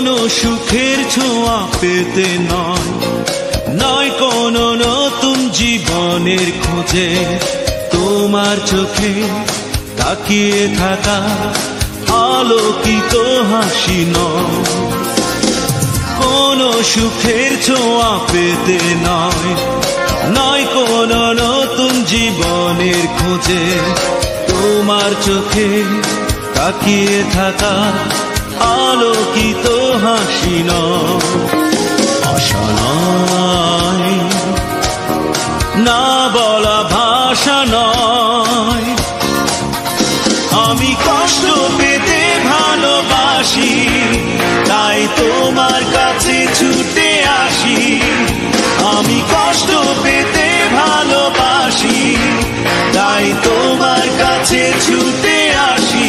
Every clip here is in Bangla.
কোনো সুখের ছোঁয়া পেতে নয়, নয় কোনো নতুন জীবনের খোঁজে, তোমার চোখে তাকিয়ে থাকা আলোকিত হাসি নয়। কোনো সুখের ছোঁয়া পেতে নয়, নয় কোনো নতুন জীবনের খোঁজে, তোমার চোখে তাকিয়ে থাকা আলোকিত হাসি নয়। আশা নয়, না বলা ভাষা নয়, আমি কষ্ট পেতে ভালোবাসি, তাই তোমার কাছে ছুটে আসি। আমি কষ্ট পেতে ভালোবাসি, তাই তোমার কাছে ছুটে আসি।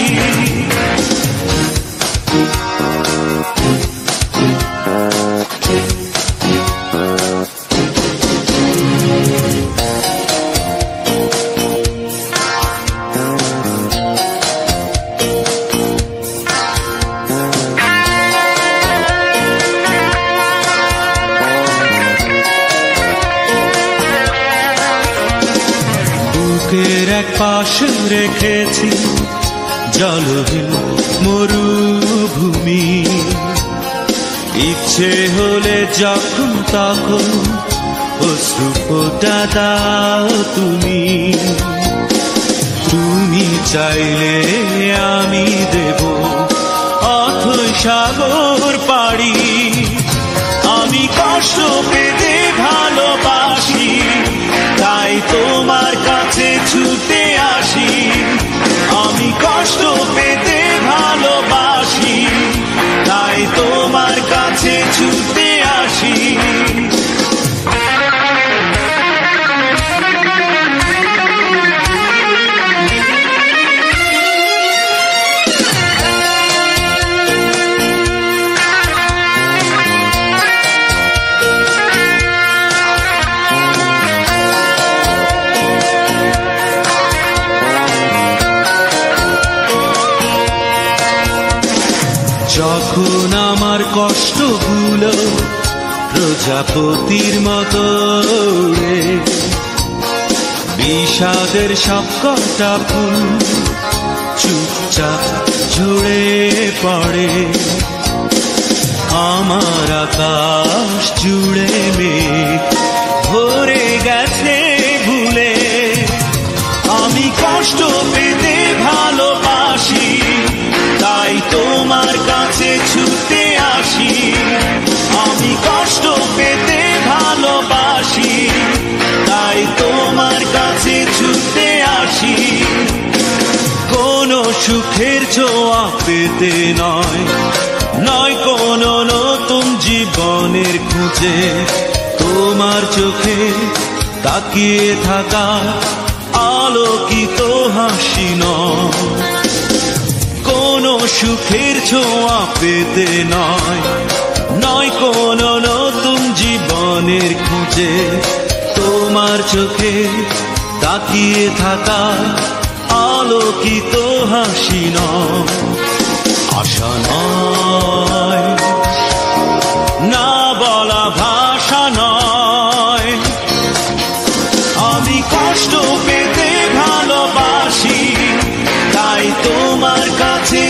বুকের এক পাশে রেখেছি জলহীন মরুভূমি, ইচ্ছে হলে যখন তখন অশ্রু ফোঁটা দাও তুমি। তুমি চাইলে আমি দেব অথই সাগর পাড়ি। আমি কষ্ট পেতে ভালোবাসি, তাই তোমার কাছে ছুটে আসি। আমি কষ্ট পেতে ভালোবাসি, তাই তোমার কাছে ছুটে আসি। যখন আমার কষ্টগুলো প্রজাপতির মতো উড়ে, বিষাদের সব কটা ফুল চুপচাপ ঝরে পড়ে, আমার আকাশ জুড়ে মেঘ ভরে গেছে ভুলে। আমি কষ্ট পেতে ভালোবাসি, তাই তোমার কাছে ছুটে আসি। আমি কষ্ট পেতে ভালোবাসি, তাই তোমার কাছে ছুটে আসি। কোনো সুখের ছোঁয়া পেতে নয়, নয় কোনো নতুন জীবনের খুঁজে, তোমার চোখে তাকিয়ে থাকা আলোকিত হাসি নয়। কোনো সুখের ছোঁয়া পেতে নয়, নয় কোনো নতুন জীবনের খুঁজে, তোমার চোখে তাকিয়ে থাকা আলোকিত হাসি নয়। আশা নয়, না বলা ভাষা নয়, আমি কষ্ট পেতে ভালোবাসি, তাই তোমার কাছে